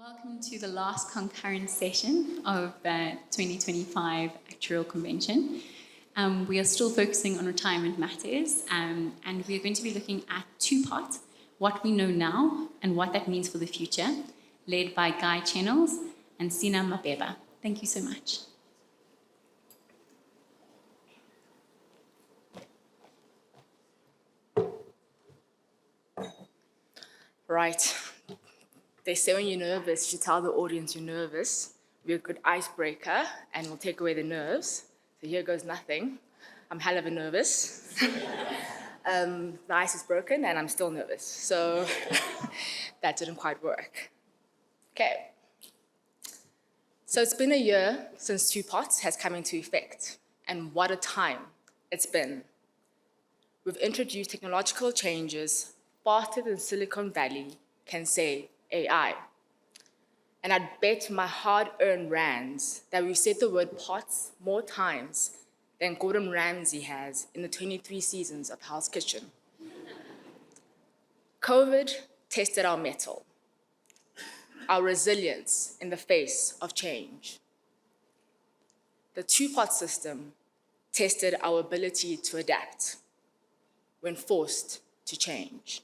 Welcome to the last concurrent session of the 2025 Actuarial Convention. We are still focusing on retirement matters, and we are going to be looking at two parts: what we know now and what that means for the future, led by Guy Channels and Sina Mabeba. Thank you so much. Right. They say when you're nervous, you tell the audience you're nervous. We're a good icebreaker and we'll take away the nerves. So here goes nothing. I'm hell of a nervous. The ice is broken and I'm still nervous. So that didn't quite work. Okay. So it's been a year since Two Pots has come into effect. And what a time it's been. We've introduced technological changes faster than Silicon Valley can say AI. And I'd bet my hard-earned rands that we've said the word pots more times than Gordon Ramsay has in the 23 seasons of Hell's Kitchen. COVID tested our mettle, our resilience in the face of change. The two-pot system tested our ability to adapt when forced to change.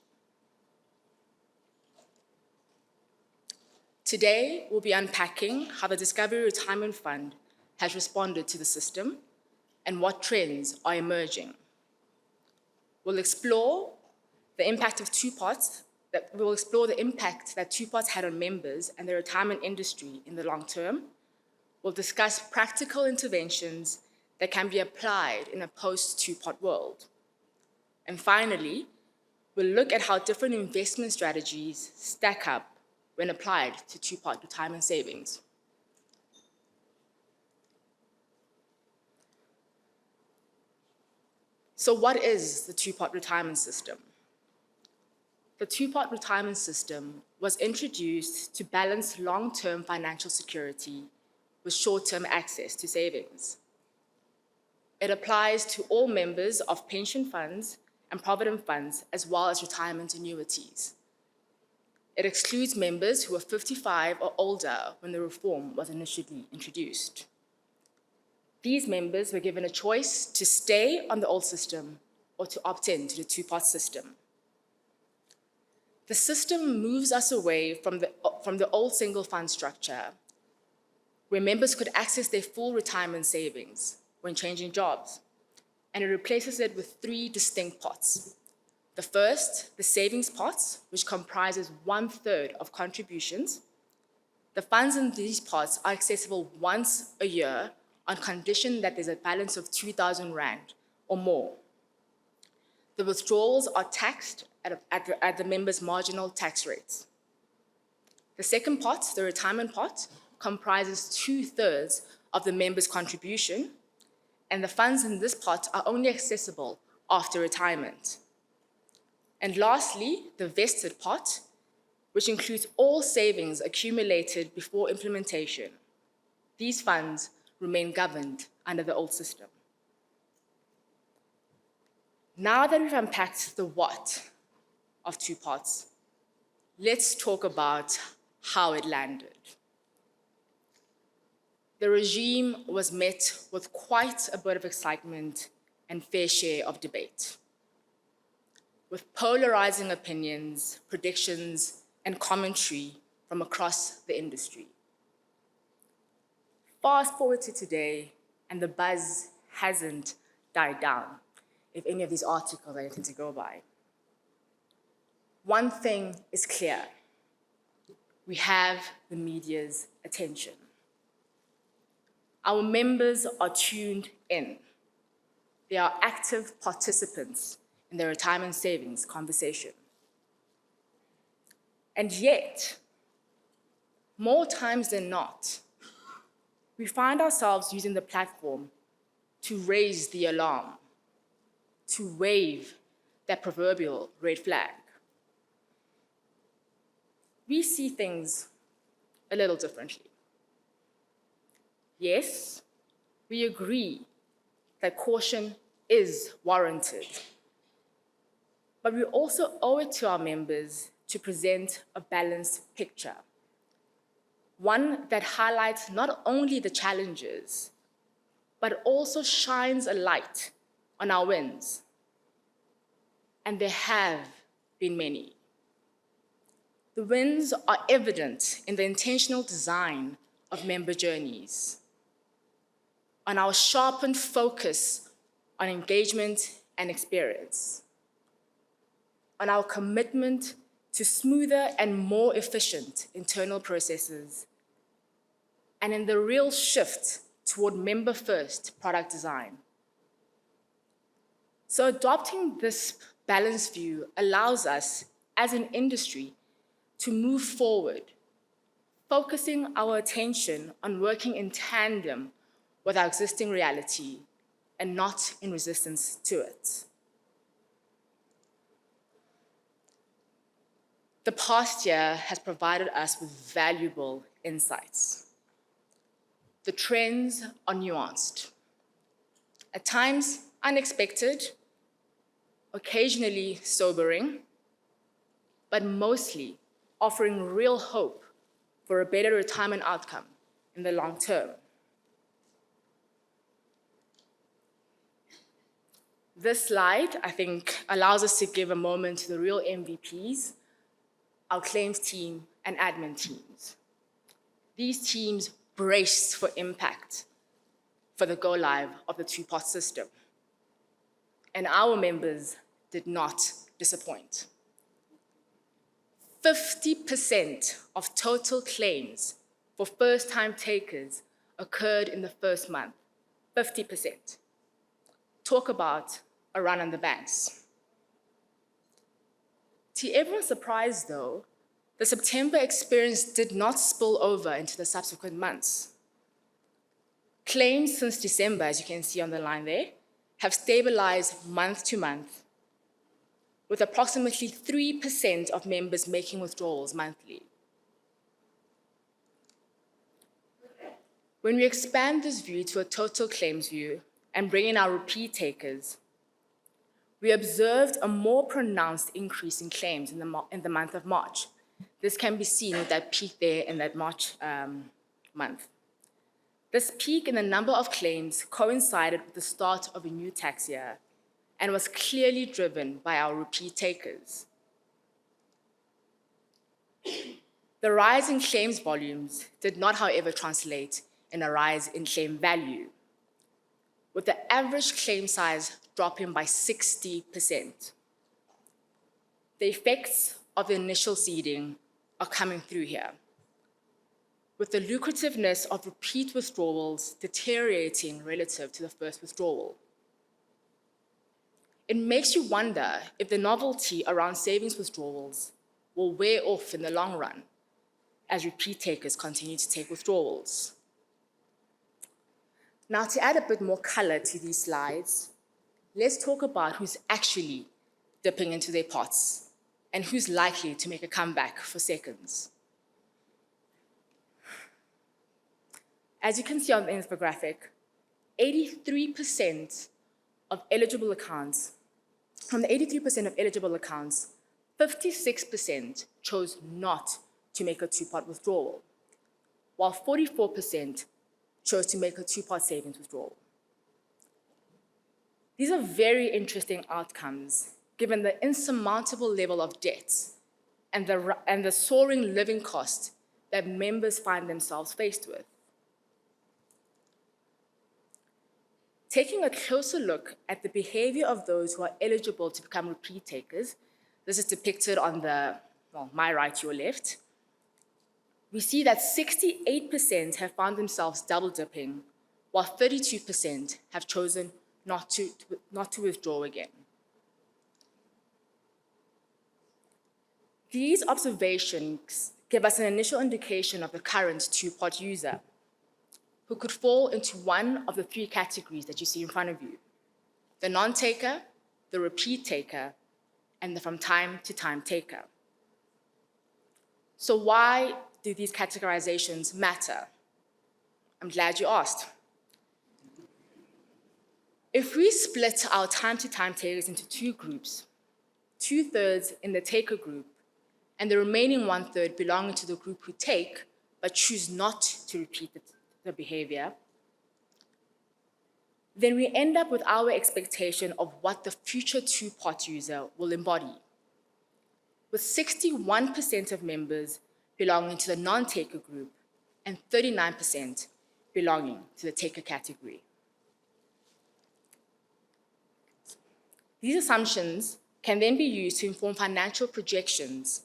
Today, we'll be unpacking how the Discovery Retirement Fund has responded to the system and what trends are emerging. We'll explore the impact of two pots, that two pots had on members and the retirement industry in the long term. We'll discuss practical interventions that can be applied in a post-two-pot world. And finally, we'll look at how different investment strategies stack up when applied to two-pot retirement savings. So what is the two-pot retirement system? The two-pot retirement system was introduced to balance long-term financial security with short-term access to savings. It applies to all members of pension funds and provident funds, as well as retirement annuities. It excludes members who are 55 or older when the reform was initially introduced. These members were given a choice to stay on the old system or to opt in to the two-pot system. The system moves us away from the old single fund structure, where members could access their full retirement savings when changing jobs, and it replaces it with three distinct pots. The first, the savings pot, which comprises 1/3 of contributions. The funds in these pots are accessible once a year on condition that there's a balance of 2,000 Rand or more. The withdrawals are taxed at the member's marginal tax rates. The second pot, the retirement pot, comprises 2/3 of the member's contribution, and the funds in this pot are only accessible after retirement. And lastly, the vested pot, which includes all savings accumulated before implementation. These funds remain governed under the old system. Now that we've unpacked the what of two pots, let's talk about how it landed. The regime was met with quite a bit of excitement and fair share of debate, with polarizing opinions, predictions, and commentary from across the industry. Fast forward to today, and the buzz hasn't died down, if any of these articles are anything to go by. One thing is clear: we have the media's attention. Our members are tuned in. They are active participants in the retirement savings conversation. And yet, more times than not, we find ourselves using the platform to raise the alarm, to wave that proverbial red flag. We see things a little differently. Yes, we agree that caution is warranted, but we also owe it to our members to present a balanced picture. one that highlights not only the challenges, but also shines a light on our wins. And there have been many. The wins are evident in the intentional design of member journeys, on our sharpened focus on engagement and experience, on our commitment to smoother and more efficient internal processes, and in the real shift toward member-first product design. So adopting this balanced view allows us, as an industry, to move forward, focusing our attention on working in tandem with our existing reality and not in resistance to it. The past year has provided us with valuable insights. The trends are nuanced, at times unexpected, occasionally sobering, but mostly offering real hope for a better retirement outcome in the long term. This slide, I think, allows us to give a moment to the real MVPs, our claims team and admin teams. These teams braced for impact for the go-live of the two-part system. And our members did not disappoint. 50% of total claims for first-time takers occurred in the first month. 50%. Talk about a run on the banks. To everyone's surprise, though, the September experience did not spill over into the subsequent months. Claims since December, as you can see on the line there, have stabilized month to month, with approximately 3% of members making withdrawals monthly. When we expand this view to a total claims view and bring in our repeat takers, we observed a more pronounced increase in claims in the month of March. This can be seen with that peak there in that March month. This peak in the number of claims coincided with the start of a new tax year and was clearly driven by our repeat takers. The rise in claims volumes did not, however, translate in a rise in claim value, with the average claim size dropping by 60%. The effects of the initial seeding are coming through here, with the lucrativeness of repeat withdrawals deteriorating relative to the first withdrawal. It makes you wonder if the novelty around savings withdrawals will wear off in the long run as repeat takers continue to take withdrawals. Now, to add a bit more color to these slides, let's talk about who's actually dipping into their pots and who's likely to make a comeback for seconds. As you can see on the infographic, 83% of eligible accounts, from the 83% of eligible accounts, 56% chose not to make a two-part withdrawal, while 44% chose to make a two-part savings withdrawal. These are very interesting outcomes, given the insurmountable level of debt and the soaring living cost that members find themselves faced with. Taking a closer look at the behavior of those who are eligible to become repeat takers, this is depicted on my right, your left, we see that 68% have found themselves double dipping, while 32% have chosen not to withdraw again. These observations give us an initial indication of the current two-part user, who could fall into one of the three categories that you see in front of you: the non-taker, the repeat taker, and the from time to time taker. So why do these categorizations matter? I'm glad you asked. If we split our time-to-time takers into two groups, 2/3 in the taker group and the remaining 1/3 belonging to the group who take, but choose not to repeat the behavior, then we end up with our expectation of what the future two-pot user will embody, with 61% of members belonging to the non-taker group and 39% belonging to the taker category. These assumptions can then be used to inform financial projections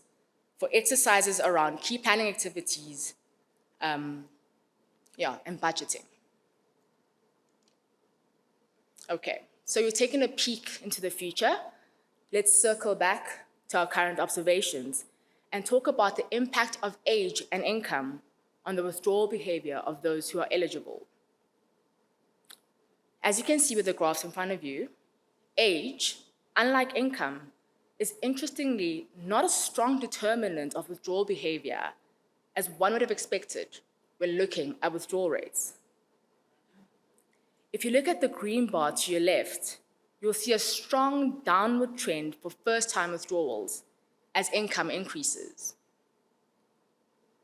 for exercises around key planning activities, and budgeting. Okay, so you're taking a peek into the future. Let's circle back to our current observations and talk about the impact of age and income on the withdrawal behavior of those who are eligible. As you can see with the graphs in front of you, age, unlike income, is interestingly not a strong determinant of withdrawal behavior as one would have expected when looking at withdrawal rates. If you look at the green bar to your left, you'll see a strong downward trend for first-time withdrawals as income increases,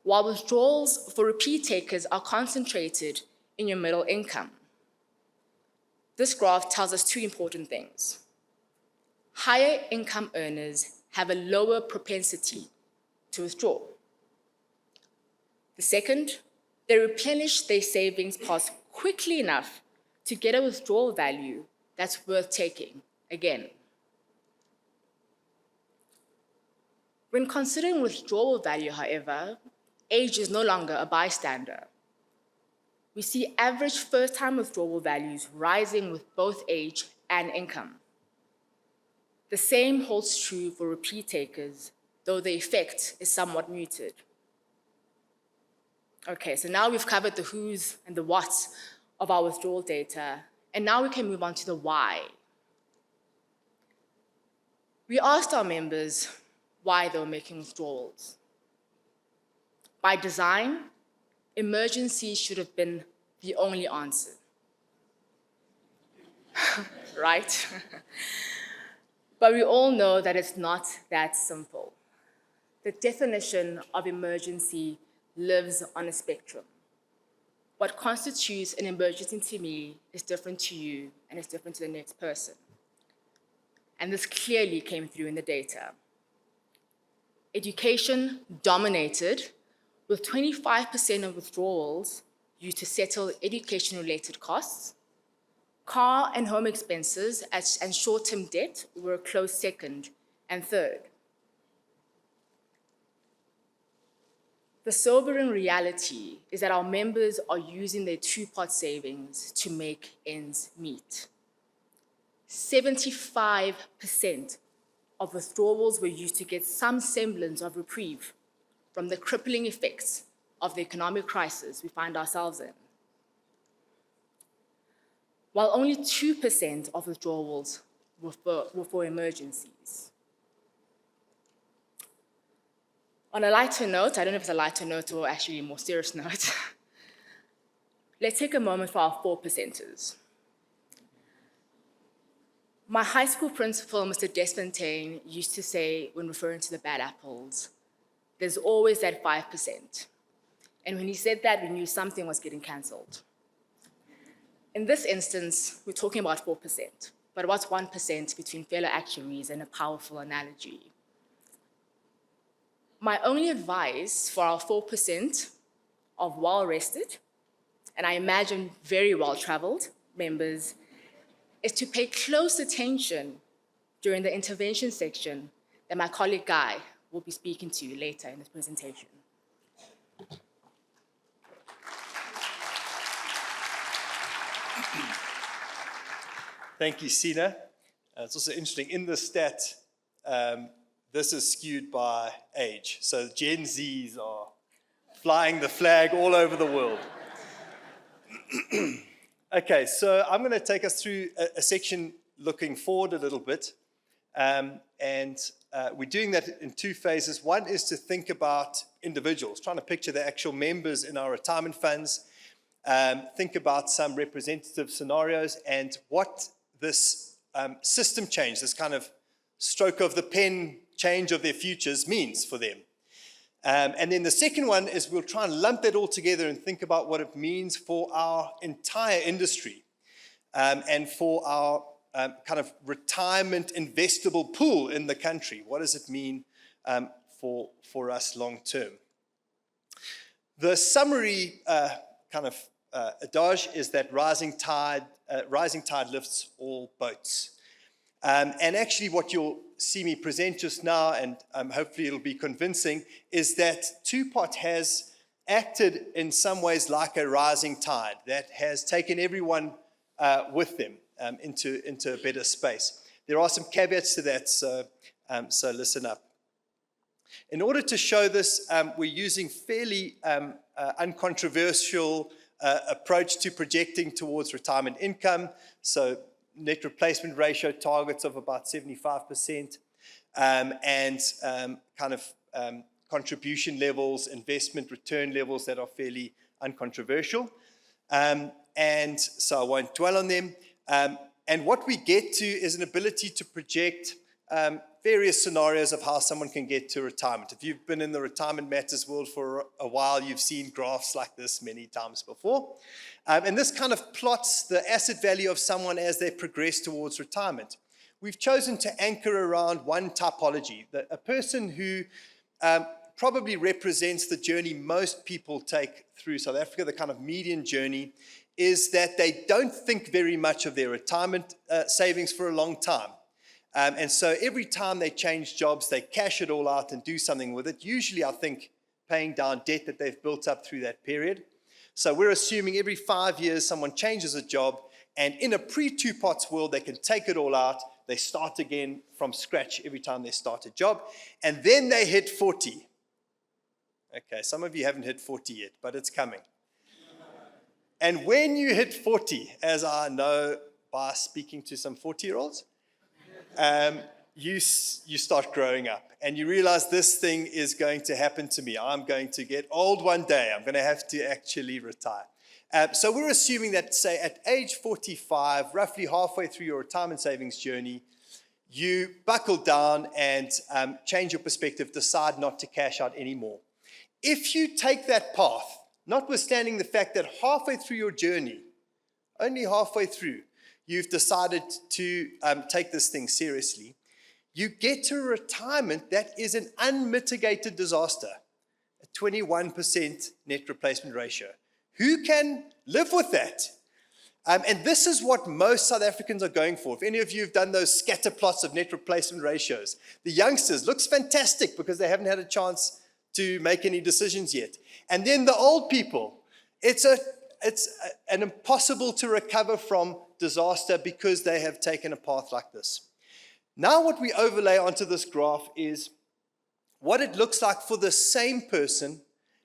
while withdrawals for repeat takers are concentrated in your middle income. This graph tells us two important things. Higher income earners have a lower propensity to withdraw. The second, they replenish their savings pots quickly enough to get a withdrawal value that's worth taking again. When considering withdrawal value, however, age is no longer a bystander. We see average first-time withdrawal values rising with both age and income. The same holds true for repeat takers, though the effect is somewhat muted. Okay, so now we've covered the who's and the what's of our withdrawal data, and now we can move on to the why. We asked our members why they were making withdrawals. By design, emergency should have been the only answer. Right? But we all know that it's not that simple. The definition of emergency lives on a spectrum. What constitutes an emergency to me is different to you and is different to the next person. And this clearly came through in the data. Education dominated, with 25% of withdrawals used to settle education-related costs. Car and home expenses and short-term debt were a close second and third. The sobering reality is that our members are using their two-pot savings to make ends meet. 75% of withdrawals were used to get some semblance of reprieve from the crippling effects of the economic crisis we find ourselves in, while only 2% of withdrawals were for emergencies. On a lighter note, I don't know if it's a lighter note or actually a more serious note, let's take a moment for our 4%ers. My high school principal, Mr. Desfontaine, used to say, when referring to the bad apples, there's always that 5%. And when he said that, we knew something was getting cancelled. In this instance, we're talking about 4%, but what's 1% between fellow actuaries and a powerful analogy? My only advice for our 4% of well-rested, and I imagine very well-traveled members, is to pay close attention during the intervention section that my colleague Guy will be speaking to you later in this presentation. Thank you, Sina. It's also interesting, in the stat, this is skewed by age. So Gen Zs are flying the flag all over the world. Okay, so I'm going to take us through a section looking forward a little bit. We're doing that in two phases. One is to think about individuals, trying to picture the actual members in our retirement funds, think about some representative scenarios and what this system change, this kind of stroke of the pen change of their futures means for them. And then the second one is we'll try and lump that all together and think about what it means for our entire industry and for our kind of retirement investable pool in the country. What does it mean for us long term? The summary adage is that rising tide lifts all boats. And actually what you'll see me present just now, and hopefully it'll be convincing, is that Two-Pot has acted in some ways like a rising tide that has taken everyone with them into a better space. There are some caveats to that, so listen up. In order to show this, we're using fairly uncontroversial approach to projecting towards retirement income. So net replacement ratio targets of about 75%, and contribution levels, investment return levels that are fairly uncontroversial. And so I won't dwell on them. And what we get to is an ability to project various scenarios of how someone can get to retirement. If you've been in the retirement matters world for a while, you've seen graphs like this many times before. And this kind of plots the asset value of someone as they progress towards retirement. We've chosen to anchor around one typology, a person who probably represents the journey most people take through South Africa, the kind of median journey, is that they don't think very much of their retirement savings for a long time. And so every time they change jobs, they cash it all out and do something with it. Usually, I think, paying down debt that they've built up through that period. So we're assuming every 5 years someone changes a job, and in a pre-Two-Pots world, they can take it all out. They start again from scratch every time they start a job. And then they hit 40. Okay, some of you haven't hit 40 yet, but it's coming. And when you hit 40, as I know by speaking to some 40-year-olds, you start growing up and you realize this thing is going to happen to me. I'm going to get old one day. I'm going to have to actually retire. So we're assuming that, say, at age 45, roughly halfway through your retirement savings journey, you buckle down and change your perspective, decide not to cash out anymore. If you take that path, notwithstanding the fact that halfway through your journey, only halfway through, you've decided to take this thing seriously, you get to a retirement that is an unmitigated disaster, a 21% net replacement ratio. Who can live with that? And this is what most South Africans are going for. If any of you have done those scatter plots of net replacement ratios, the youngsters looks fantastic because they haven't had a chance to make any decisions yet. And then the old people, it's an impossible to recover from disaster because they have taken a path like this. Now what we overlay onto this graph is what it looks like for the same person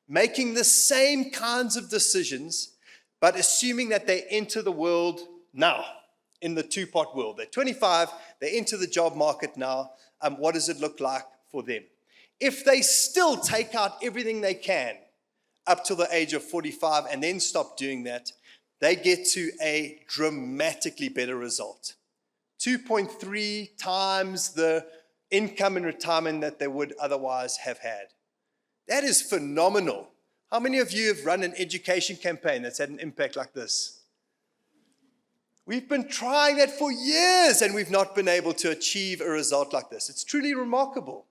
making the same kinds of decisions, but assuming that they enter the world now, in the Two-Pot world. They're 25, they enter the job market now. What does it look like for them? If they still take out everything they can up to the age of 45 and then stop doing that, they get to a dramatically better result. 2.3 times the income in retirement that they would otherwise have had. That is phenomenal. How many of you have run an education campaign that's had an impact like this? We've been trying that for years and we've not been able to achieve a result like this. It's truly remarkable.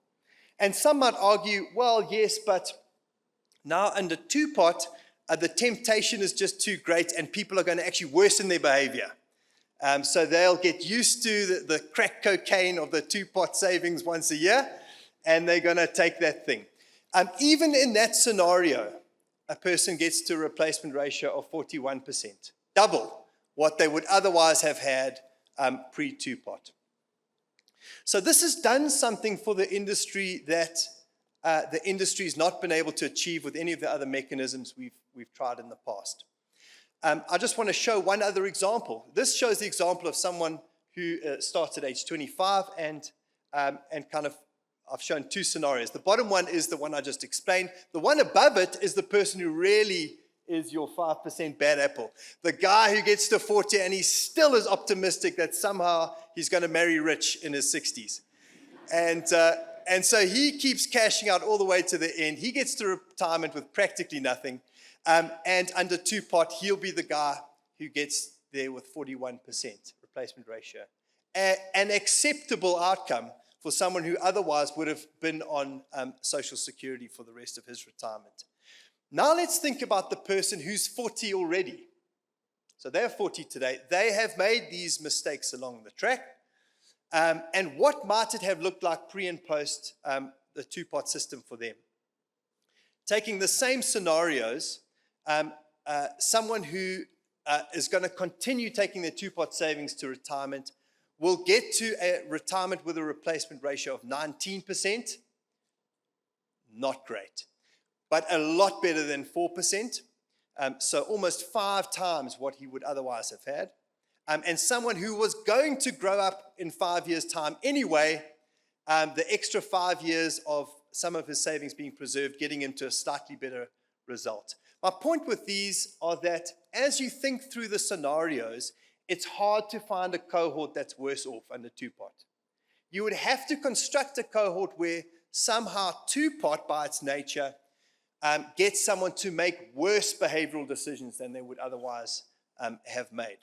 And some might argue, well, yes, but now under Two-Pot, the temptation is just too great and people are going to actually worsen their behavior. So they'll get used to the crack cocaine of the Two-Pot savings once a year and they're going to take that thing. Even in that scenario, a person gets to a replacement ratio of 41%, double what they would otherwise have had pre-Two-Pot. So this has done something for the industry that the industry has not been able to achieve with any of the other mechanisms we've tried in the past. I just want to show one other example. This shows the example of someone who starts at age 25 and kind of, I've shown two scenarios. The bottom one is the one I just explained. The one above it is the person who really is your 5% bad apple. The guy who gets to 40 and he still is optimistic that somehow he's going to marry rich in his 60s. And And so he keeps cashing out all the way to the end. He gets to retirement with practically nothing. And under two-pot, he'll be the guy who gets there with 41% replacement ratio. An acceptable outcome for someone who otherwise would have been on Social Security for the rest of his retirement. Now let's think about the person who's 40 already. So they're 40 today. They have made these mistakes along the track. And what might it have looked like pre and post the two-pot system for them? Taking the same scenarios, someone who is going to continue taking their two-pot savings to retirement will get to a retirement with a replacement ratio of 19%. Not great, but a lot better than 4%. So almost 5 times what he would otherwise have had. And someone who was going to grow up in 5 years' time anyway, the extra 5 years of some of his savings being preserved, getting him to a slightly better result. My point with these are that as you think through the scenarios, it's hard to find a cohort that's worse off under two-pot. You would have to construct a cohort where somehow two-pot by its nature gets someone to make worse behavioral decisions than they would otherwise have made.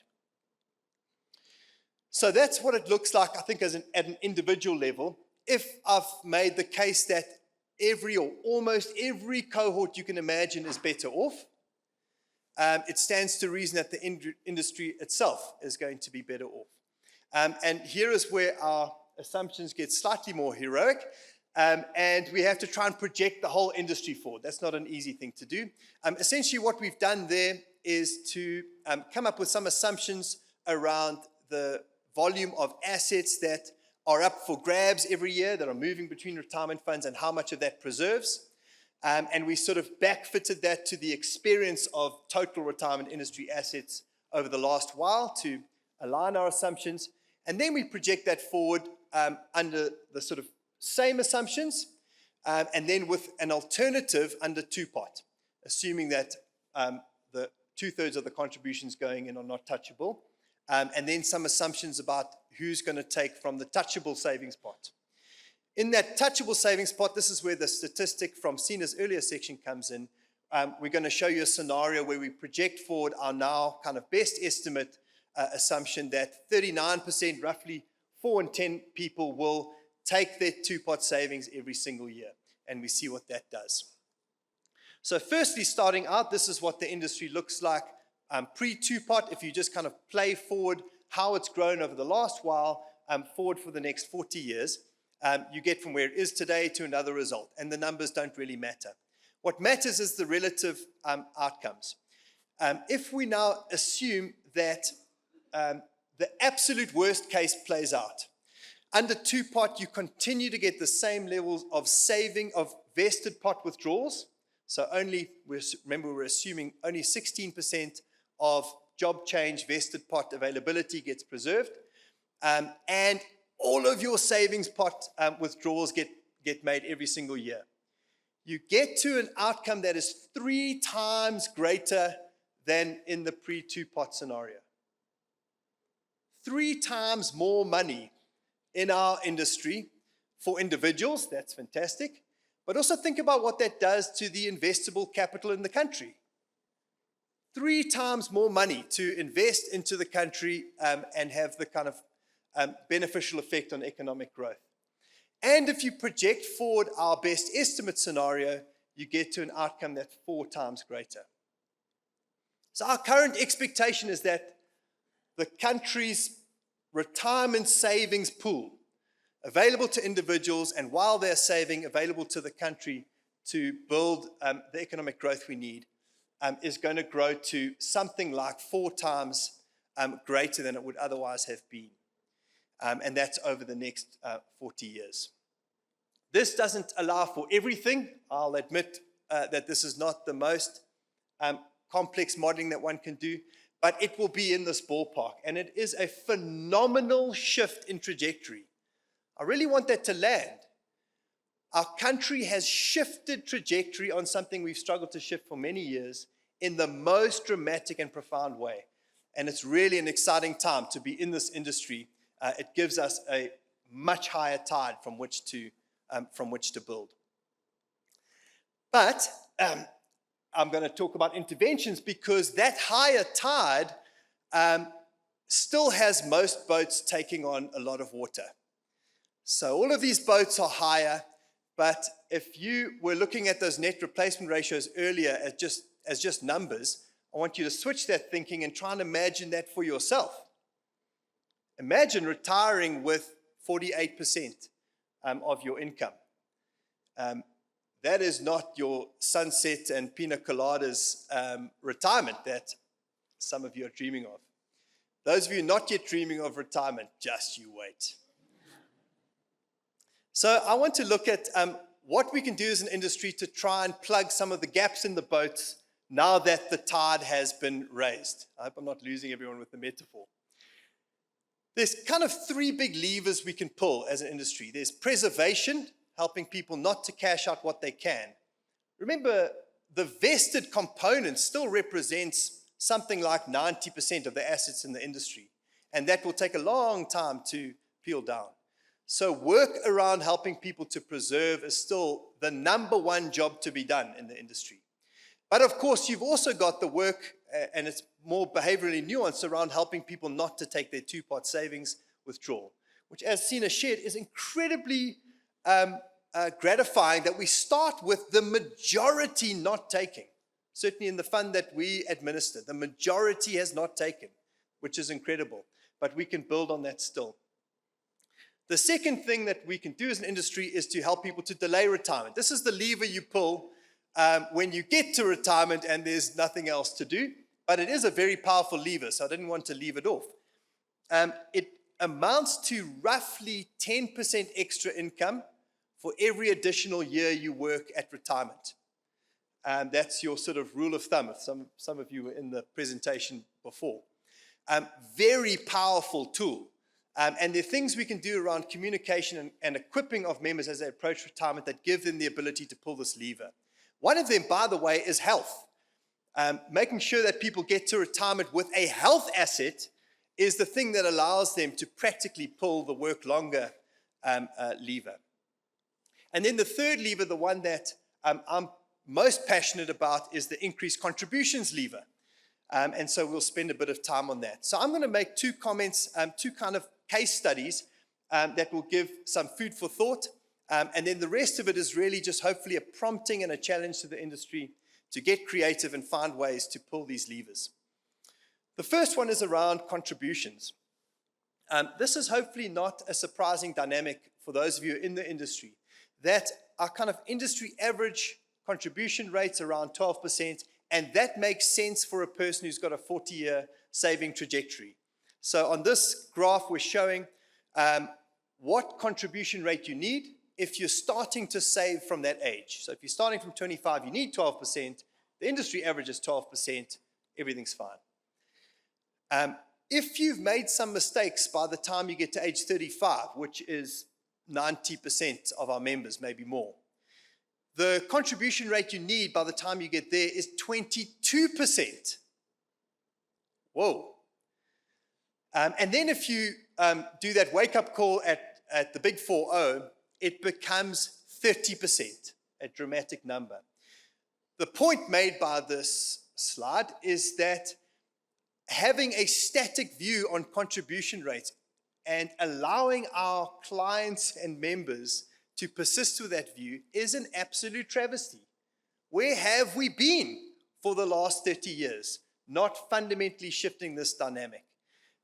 So that's what it looks like, I think, at an individual level. If I've made the case that every or almost every cohort you can imagine is better off, it stands to reason that the industry itself is going to be better off. And here is where our assumptions get slightly more heroic, and we have to try and project the whole industry forward. That's not an easy thing to do. Essentially, what we've done there is to come up with some assumptions around the volume of assets that are up for grabs every year, that are moving between retirement funds, and how much of that preserves. And we sort of backfitted that to the experience of total retirement industry assets over the last while to align our assumptions. And then we project that forward under the sort of same assumptions, and then with an alternative under two-pot, assuming that the 2/3 of the contributions going in are not touchable, and then some assumptions about who's going to take from the touchable savings pot. In that touchable savings pot, this is where the statistic from Sina's earlier section comes in. We're going to show you a scenario where we project forward our now kind of best estimate assumption that 39%, roughly 4 in 10 people, will take their two-pot savings every single year. And we see what that does. So firstly, starting out, this is what the industry looks like pre-two-pot. If you just kind of play forward how it's grown over the last while, forward for the next 40 years, you get from where it is today to another result. And the numbers don't really matter. What matters is the relative outcomes. If we now assume that the absolute worst case plays out, under two-pot, you continue to get the same levels of saving of vested pot withdrawals. So remember, we're assuming only 16% of job change vested pot availability gets preserved. And all of your savings pot withdrawals get made every single year. You get to an outcome that is 3 times greater than in the pre-two-pot scenario. 3 times more money in our industry for individuals. That's fantastic. But also think about what that does to the investable capital in the country. 3 times more money to invest into the country and have the kind of beneficial effect on economic growth. And if you project forward our best estimate scenario, you get to an outcome that's 4 times greater. So our current expectation is that the country's retirement savings pool available to individuals, and while they're saving, available to the country to build the economic growth we need, is going to grow to something like 4 times greater than it would otherwise have been. And that's over the next 40 years. This doesn't allow for everything. I'll admit that this is not the most complex modeling that one can do, but it will be in this ballpark. And it is a phenomenal shift in trajectory. I really want that to land. Our country has shifted trajectory on something we've struggled to shift for many years in the most dramatic and profound way. And it's really an exciting time to be in this industry. It gives us a much higher tide from which to from which to build. But I'm going to talk about interventions because that higher tide still has most boats taking on a lot of water. So all of these boats are higher, but if you were looking at those net replacement ratios earlier as just numbers, I want you to switch that thinking and try and imagine that for yourself. Imagine retiring with 48% of your income. That is not your sunset and pina coladas retirement that some of you are dreaming of. Those of you not yet dreaming of retirement, just you wait. So I want to look at what we can do as an industry to try and plug some of the gaps in the boats now that the tide has been raised. I hope I'm not losing everyone with the metaphor. There's kind of three big levers we can pull as an industry. There's preservation, helping people not to cash out what they can. Remember, the vested component still represents something like 90% of the assets in the industry, and that will take a long time to peel down. So work around helping people to preserve is still the number one job to be done in the industry. But of course, you've also got the work, and it's more behaviorally nuanced, around helping people not to take their two-part savings withdrawal, which, as Sina shared, is incredibly gratifying that we start with the majority not taking. Certainly in the fund that we administer, the majority has not taken, which is incredible, but we can build on that still. The second thing that we can do as an industry is to help people to delay retirement. This is the lever you pull when you get to retirement and there's nothing else to do, but it is a very powerful lever, so I didn't want to leave it off. It amounts to roughly 10% extra income for every additional year you work at retirement. That's your sort of rule of thumb, if some of you were in the presentation before. Very powerful tool. And there are things we can do around communication and equipping of members as they approach retirement that give them the ability to pull this lever. One of them, by the way, is health. Making sure that people get to retirement with a health asset is the thing that allows them to practically pull the work longer lever. And then the third lever, the one that I'm most passionate about, is the increased contributions lever. And so we'll spend a bit of time on that. So I'm going to make two comments, two kind of case studies that will give some food for thought. And then the rest of it is really just hopefully a prompting and a challenge to the industry to get creative and find ways to pull these levers. The first one is around contributions. This is hopefully not a surprising dynamic for those of you in the industry, that our kind of industry average contribution rates around 12%, and that makes sense for a person who's got a 40-year saving trajectory. So on this graph, we're showing what contribution rate you need if you're starting to save from that age. So if you're starting from 25, you need 12%. The industry average is 12%. Everything's fine. If you've made some mistakes by the time you get to age 35, which is 90% of our members, maybe more, the contribution rate you need by the time you get there is 22%. Whoa. And then if you do that wake-up call at the big 4-0, it becomes 30%, a dramatic number. The point made by this slide is that having a static view on contribution rates and allowing our clients and members to persist with that view is an absolute travesty. Where have we been for the last 30 years? Not fundamentally shifting this dynamic.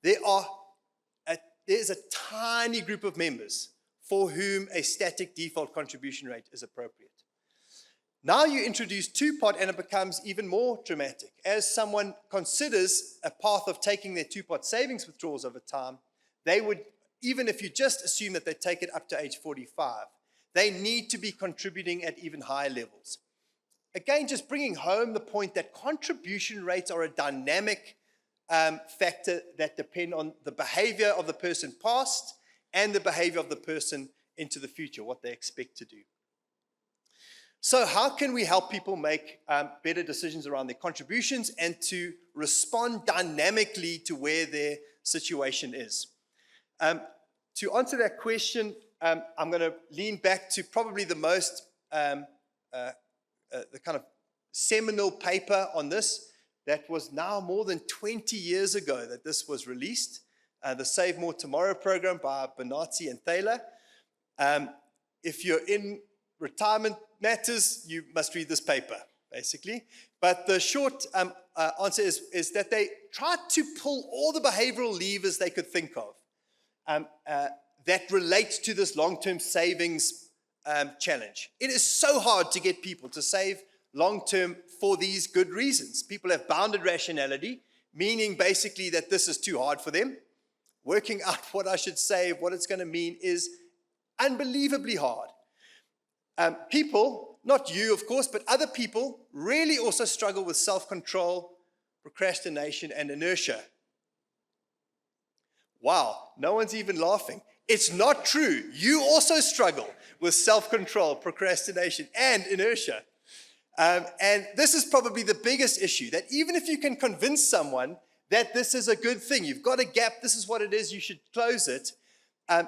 There's a tiny group of members for whom a static default contribution rate is appropriate. Now you introduce two-part and it becomes even more dramatic. As someone considers a path of taking their two-part savings withdrawals over time, they would, even if you just assume that they take it up to age 45, they need to be contributing at even higher levels. Again, just bringing home the point that contribution rates are a dynamic factor that depend on the behavior of the person past and the behavior of the person into the future, what they expect to do. So how can we help people make better decisions around their contributions and to respond dynamically to where their situation is? To answer that question, I'm going to lean back to probably the most, the kind of seminal paper on this that was now more than 20 years ago that this was released, the Save More Tomorrow program by Benazzi and Thaler. If you're in retirement matters, you must read this paper, basically. But the short answer is that they tried to pull all the behavioral levers they could think of that relate to this long-term savings challenge. It is so hard to get people to save long-term for these good reasons. People have bounded rationality, meaning basically that this is too hard for them. Working out what I should save, what it's going to mean, is unbelievably hard. People, not you, of course, but other people really also struggle with self-control, procrastination, and inertia. Wow, no one's even laughing. It's not true. You also struggle with self-control, procrastination, and inertia. And this is probably the biggest issue, that even if you can convince someone that this is a good thing, you've got a gap, this is what it is, you should close it,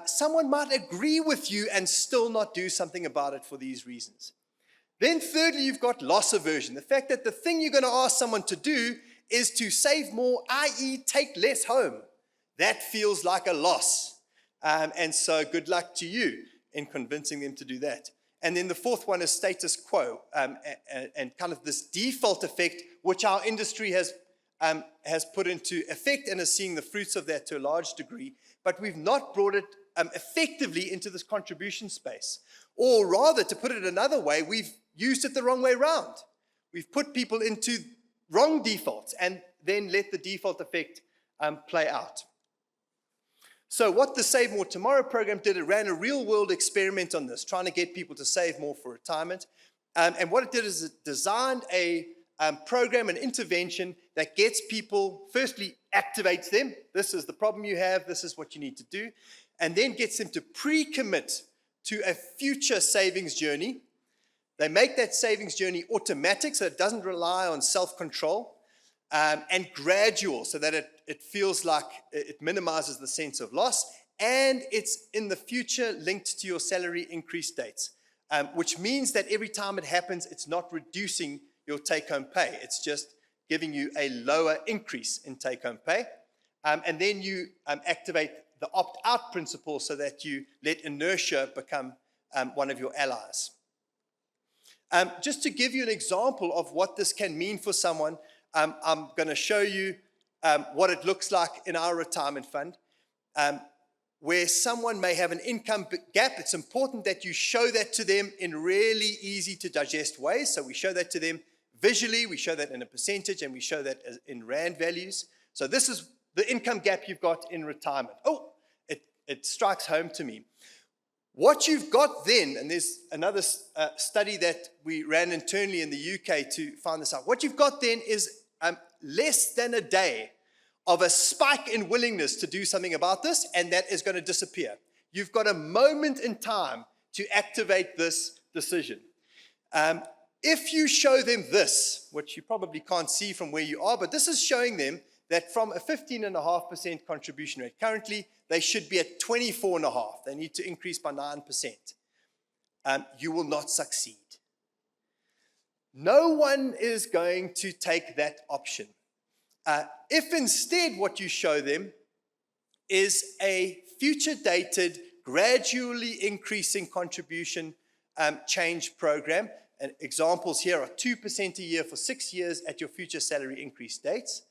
someone might agree with you and still not do something about it for these reasons. Then thirdly, you've got loss aversion, the fact that the thing you're going to ask someone to do is to save more, i.e. take less home. That feels like a loss. And so good luck to you in convincing them to do that. And then the fourth one is status quo, and kind of this default effect, which our industry has put into effect and is seeing the fruits of that to a large degree, but we've not brought it effectively into this contribution space. Or rather, to put it another way, we've used it the wrong way around. We've put people into wrong defaults and then let the default effect play out. So what the Save More Tomorrow program did, it ran a real-world experiment on this, trying to get people to save more for retirement. And what it did is it designed a program, an intervention that gets people, firstly, activates them. This is the problem you have. This is what you need to do. And then gets them to pre-commit to a future savings journey. They make that savings journey automatic so it doesn't rely on self-control, and gradual so that it feels like it minimizes the sense of loss, and it's in the future linked to your salary increase dates, which means that every time it happens, it's not reducing your take-home pay. It's just giving you a lower increase in take-home pay. And then you activate the opt-out principle so that you let inertia become one of your allies. Just to give you an example of what this can mean for someone, I'm going to show you what it looks like in our retirement fund. Where someone may have an income gap, it's important that you show that to them in really easy to digest ways. So we show that to them visually, we show that in a percentage, and we show that in rand values. So this is the income gap you've got in retirement. Oh, it strikes home to me. What you've got then, and there's another study that we ran internally in the UK to find this out. What you've got then is less than a day of a spike in willingness to do something about this, and that is going to disappear. You've got a moment in time to activate this decision. If you show them this, which you probably can't see from where you are, but this is showing them that from a 15.5% contribution rate, currently they should be at 24.5%. They need to increase by 9%. You will not succeed. No one is going to take that option. If instead what you show them is a future-dated, gradually increasing contribution change program, and examples here are 2% a year for 6 years at your future salary increase dates.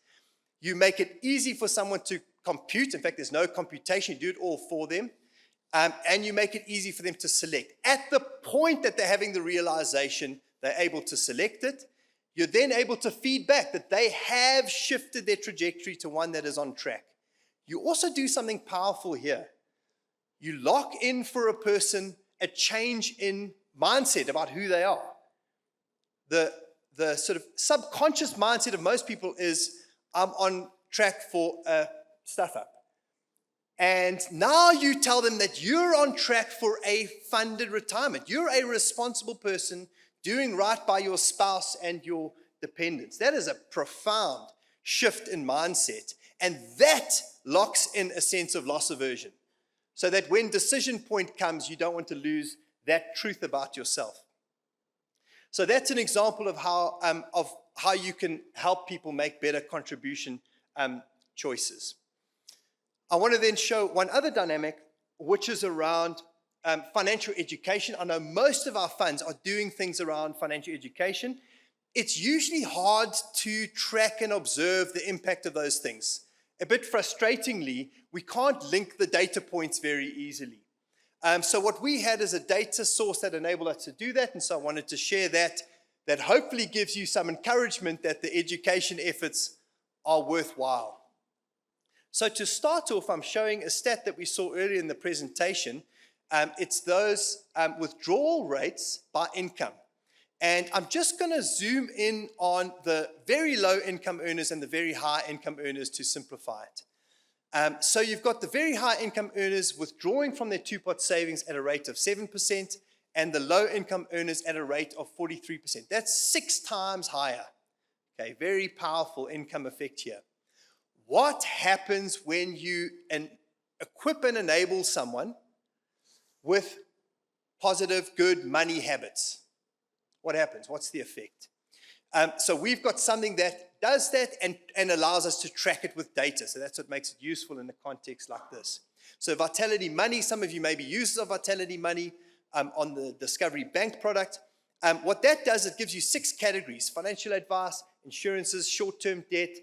You make it easy for someone to compute. In fact, there's no computation. You do it all for them. And you make it easy for them to select. At the point that they're having the realization, they're able to select it. You're then able to feed back that they have shifted their trajectory to one that is on track. You also do something powerful here. You lock in for a person a change in mindset about who they are. The sort of subconscious mindset of most people is, I'm on track for a stuff up. And now you tell them that you're on track for a funded retirement. You're a responsible person doing right by your spouse and your dependents. That is a profound shift in mindset. And that locks in a sense of loss aversion. so that when decision point comes, you don't want to lose that truth about yourself. So that's an example of how you can help people make better contribution choices. I want to then show one other dynamic, which is around financial education. I know most of our funds are doing things around financial education. It's usually hard to track and observe the impact of those things. A bit frustratingly, we can't link the data points very easily. So what we had is a data source that enabled us to do that, and so I wanted to share that hopefully gives you some encouragement that the education efforts are worthwhile. So to start off, I'm showing a stat that we saw earlier in the presentation. It's those withdrawal rates by income. And I'm just going to zoom in on the very low income earners and the very high income earners to simplify it. So you've got the very high income earners withdrawing from their two-pot savings at a rate of 7% and the low income earners at a rate of 43%. That's 6 times higher. Okay, very powerful income effect here. What happens when you equip and enable someone with positive, good money habits? What happens? What's the effect? So we've got something that does that and allows us to track it with data. So that's what makes it useful in a context like this. So Vitality Money, some of you may be users of Vitality Money on the Discovery Bank product. What that does, it gives you 6 categories: financial advice, insurances, short-term debt,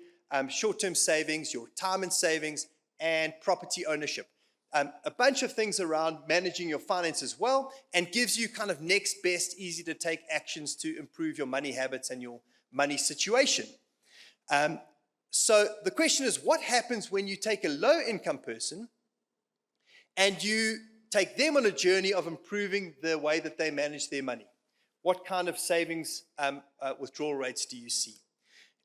short-term savings, your retirement savings, and property ownership. A bunch of things around managing your finances well, and gives you kind of next best, easy to take actions to improve your money habits and your money situation. So the question is, what happens when you take a low income person and you take them on a journey of improving the way that they manage their money? What kind of savings withdrawal rates do you see?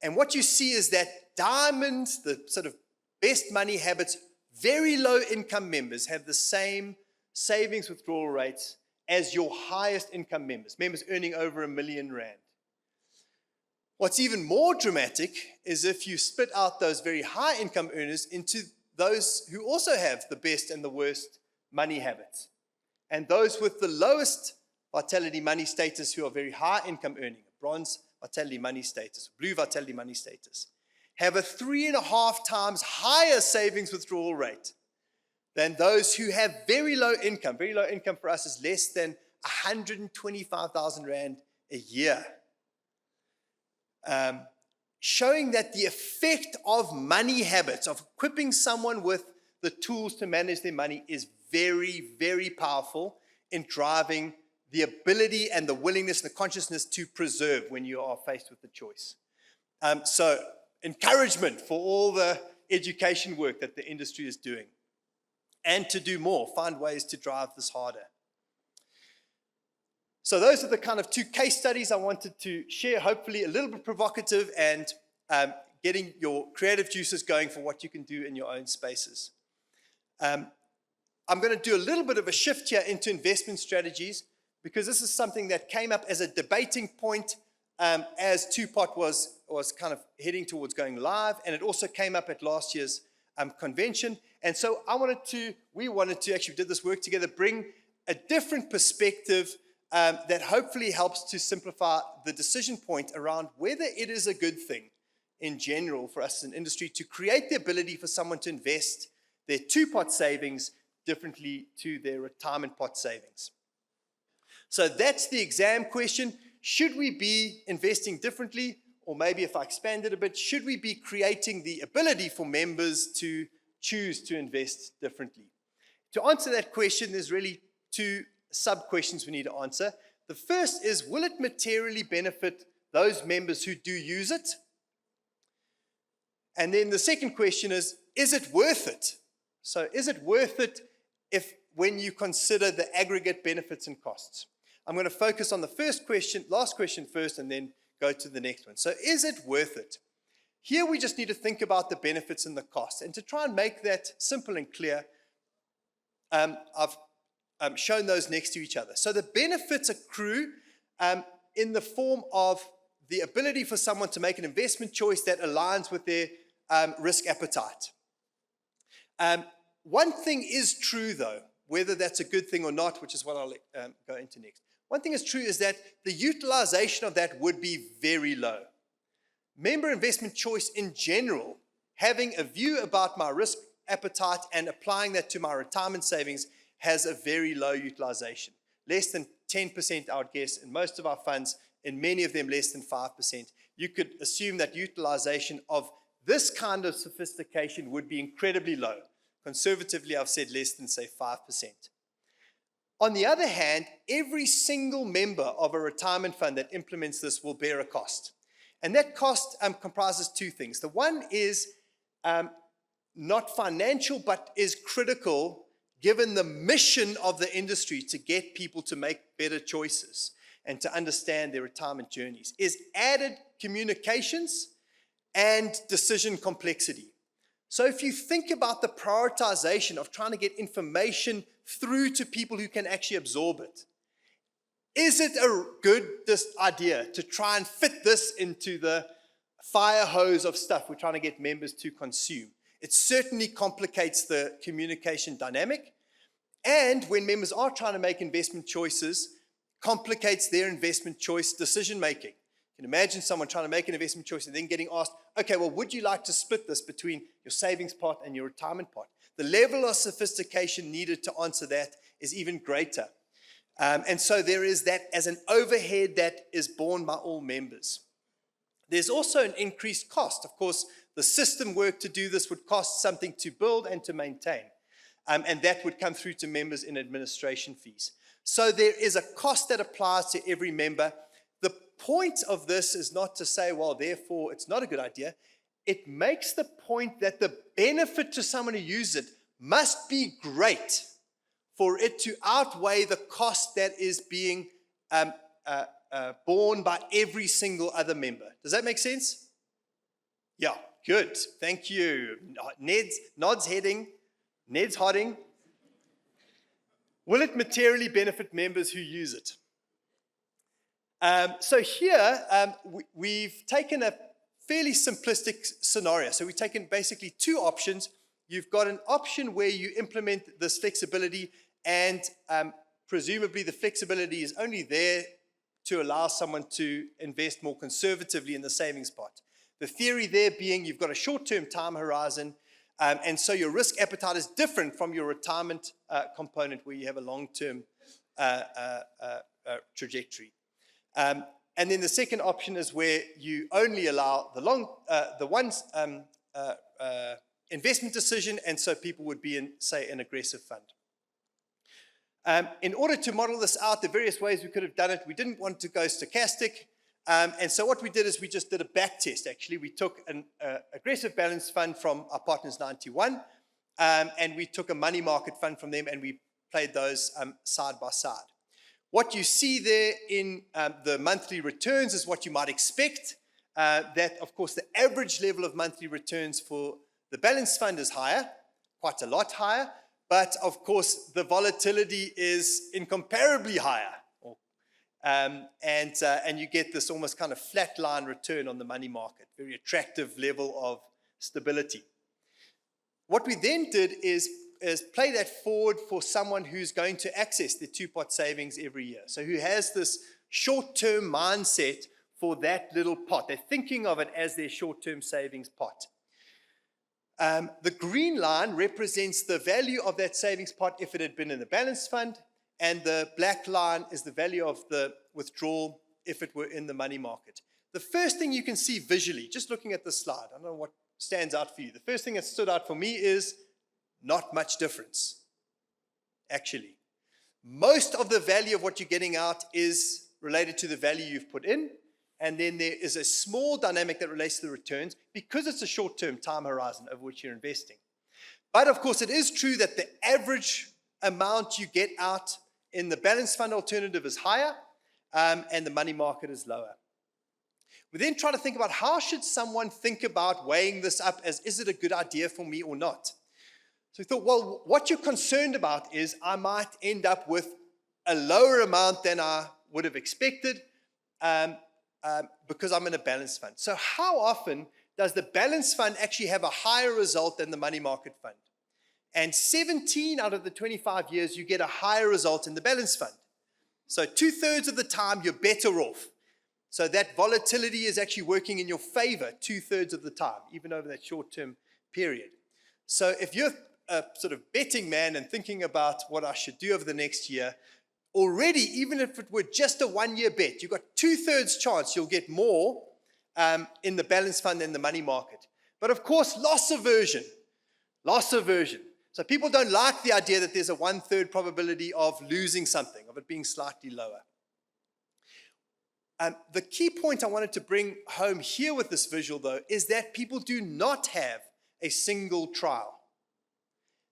And what you see is that diamonds, the sort of best money habits, very low income members have the same savings withdrawal rates as your highest income members earning over R1 million. What's even more dramatic is if you split out those very high income earners into those who also have the best and the worst money habits. And those with the lowest Vitality Money status, who are very high income earning, bronze Vitality Money status, blue Vitality Money status, have a 3.5 times higher savings withdrawal rate than those who have very low income. Very low income for us is less than 125,000 Rand a year. Showing that the effect of money habits, of equipping someone with the tools to manage their money, is very, very powerful in driving the ability and the willingness and the consciousness to preserve when you are faced with the choice. So encouragement for all the education work that the industry is doing, and to do more, find ways to drive this harder. So those are the kind of 2 case studies I wanted to share, hopefully a little bit provocative and getting your creative juices going for what you can do in your own spaces. I'm going to do a little bit of a shift here into investment strategies, because this is something that came up as a debating point as Two-Pot was kind of heading towards going live, and it also came up at last year's convention. And so we wanted to actually did this work together, bring a different perspective that hopefully helps to simplify the decision point around whether it is a good thing in general for us as an industry to create the ability for someone to invest their two-pot savings differently to their retirement pot savings. So that's the exam question. Should we be investing differently? Or maybe if I expand it a bit, should we be creating the ability for members to choose to invest differently? To answer that question, there's really 2 sub-questions we need to answer. The first is, will it materially benefit those members who do use it? And then the second question is it worth it? So is it worth it when you consider the aggregate benefits and costs? I'm going to focus on the last question first, and then go to the next one. So is it worth it? Here we just need to think about the benefits and the costs. And to try and make that simple and clear, I've shown those next to each other. So the benefits accrue in the form of the ability for someone to make an investment choice that aligns with their risk appetite. One thing is true, though, whether that's a good thing or not, which is what I'll go into next. One thing is true is that the utilization of that would be very low. Member investment choice in general, having a view about my risk appetite and applying that to my retirement savings, has a very low utilization. Less than 10%, I would guess, in most of our funds, in many of them less than 5%. You could assume that utilization of this kind of sophistication would be incredibly low. Conservatively, I've said less than, say, 5%. On the other hand, every single member of a retirement fund that implements this will bear a cost. And that cost comprises two things. The one is not financial, but is critical given the mission of the industry to get people to make better choices and to understand their retirement journeys, is added communications and decision complexity. So if you think about the prioritization of trying to get information through to people who can actually absorb it, is it a good idea to try and fit this into the fire hose of stuff we're trying to get members to consume? It certainly complicates the communication dynamic, and when members are trying to make investment choices, complicates their investment choice decision making. You can imagine someone trying to make an investment choice and then getting asked, okay, well, would you like to split this between your savings pot and your retirement pot? The level of sophistication needed to answer that is even greater. And so there is that as an overhead that is borne by all members. There's also an increased cost. Of course, the system work to do this would cost something to build and to maintain. And that would come through to members in administration fees. So there is a cost that applies to every member. The point of this is not to say, well, therefore, it's not a good idea. It makes the point that the benefit to someone who uses it must be great for it to outweigh the cost that is being borne by every single other member. Does that make sense? Yeah, good. Thank you. Nod's heading. Ned's hodding. Will it materially benefit members who use it? So here, we've taken a fairly simplistic scenario. So we've taken basically two options. You've got an option where you implement this flexibility, and presumably the flexibility is only there to allow someone to invest more conservatively in the savings pot. The theory there being you've got a short-term time horizon, and so your risk appetite is different from your retirement component where you have a long-term trajectory. And then the second option is where you only allow the one investment decision, and so people would be in, say, an aggressive fund. In order to model this out, the various ways we could have done it, we didn't want to go stochastic. And so what we did is we just did a back test, actually. We took an aggressive balanced fund from our partners 91, and we took a money market fund from them, and we played those side by side. What you see there in the monthly returns is what you might expect. That, of course, the average level of monthly returns for the balanced fund is higher, quite a lot higher. But, of course, the volatility is incomparably higher. And you get this almost kind of flat line return on the money market, very attractive level of stability. What we then did is play that forward for someone who's going to access the two-pot savings every year. So who has this short-term mindset for that little pot. They're thinking of it as their short-term savings pot. The green line represents the value of that savings pot if it had been in the balanced fund, and the black line is the value of the withdrawal if it were in the money market. The first thing you can see visually, just looking at the slide, I don't know what stands out for you. The first thing that stood out for me is not much difference, actually. Most of the value of what you're getting out is related to the value you've put in, and then there is a small dynamic that relates to the returns because it's a short-term time horizon over which you're investing. But, of course, it is true that the average amount you get out in the balanced fund alternative is higher, and the money market is lower. We then try to think about how should someone think about weighing this up as, is it a good idea for me or not? So we thought, well, what you're concerned about is I might end up with a lower amount than I would have expected because I'm in a balanced fund. So how often does the balanced fund actually have a higher result than the money market fund? And 17 out of the 25 years, you get a higher result in the balance fund. So 2/3 of the time, you're better off. So that volatility is actually working in your favor 2/3 of the time, even over that short-term period. So if you're a sort of betting man and thinking about what I should do over the next year, already, even if it were just a 1-year bet, you've got 2/3 chance you'll get more in the balance fund than the money market. But of course, loss aversion. So people don't like the idea that there's a 1/3 probability of losing something, of it being slightly lower. The key point I wanted to bring home here with this visual, though, is that people do not have a single trial.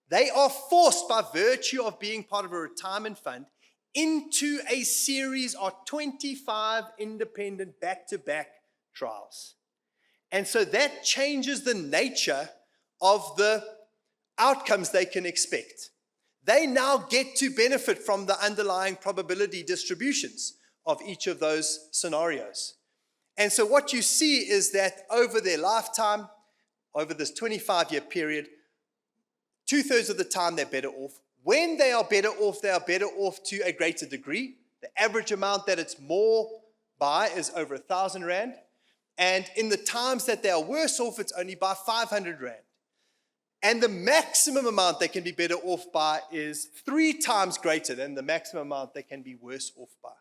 They are forced, by virtue of being part of a retirement fund, into a series of 25 independent back-to-back trials. And so that changes the nature of the outcomes they can expect. They now get to benefit from the underlying probability distributions of each of those scenarios. And so what you see is that over their lifetime, over this 25-year period, 2/3 of the time they're better off. When they are better off to a greater degree. The average amount that it's more by is over 1,000 Rand. And in the times that they are worse off, it's only by 500 Rand. And the maximum amount they can be better off by is 3 times greater than the maximum amount they can be worse off by.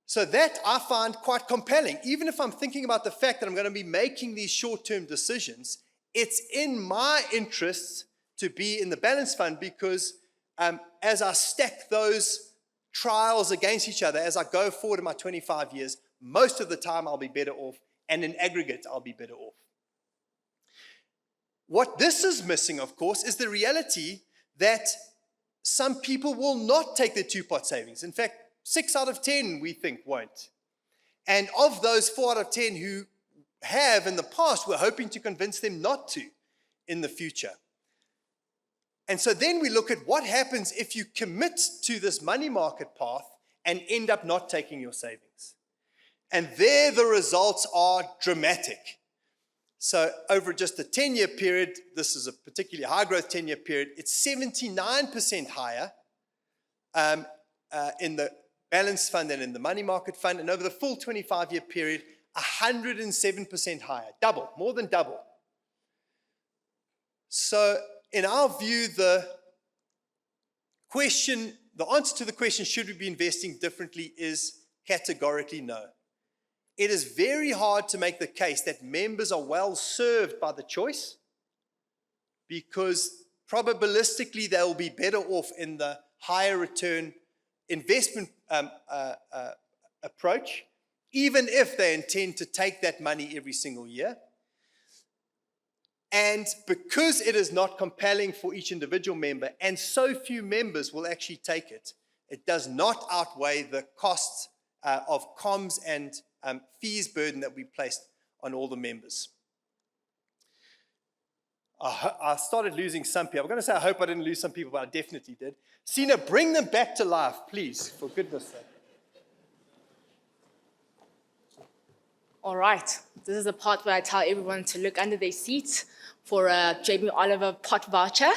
So that I find quite compelling. Even if I'm thinking about the fact that I'm going to be making these short-term decisions, it's in my interests to be in the balance fund because as I stack those trials against each other, as I go forward in my 25 years, most of the time I'll be better off, and in aggregate I'll be better off. What this is missing, of course, is the reality that some people will not take their two-pot savings. In fact, 6 out of 10 we think won't. And of those 4 out of 10 who have in the past, we're hoping to convince them not to in the future. And so then we look at what happens if you commit to this money market path and end up not taking your savings. And there the results are dramatic. So over just a 10-year period, this is a particularly high-growth 10-year period, it's 79% higher in the balance fund than in the money market fund, and over the full 25-year period, 107% higher, double, more than double. So in our view, the answer to the question, should we be investing differently, is categorically no. It is very hard to make the case that members are well served by the choice because probabilistically they will be better off in the higher return investment approach, even if they intend to take that money every single year. And because it is not compelling for each individual member, and so few members will actually take it, it does not outweigh the costs of comms and fees burden that we placed on all the members. I started losing some people. I'm going to say I hope I didn't lose some people, but I definitely did. Sina, bring them back to life, please, for goodness sake. All right, this is the part where I tell everyone to look under their seats for a Jamie Oliver pot voucher.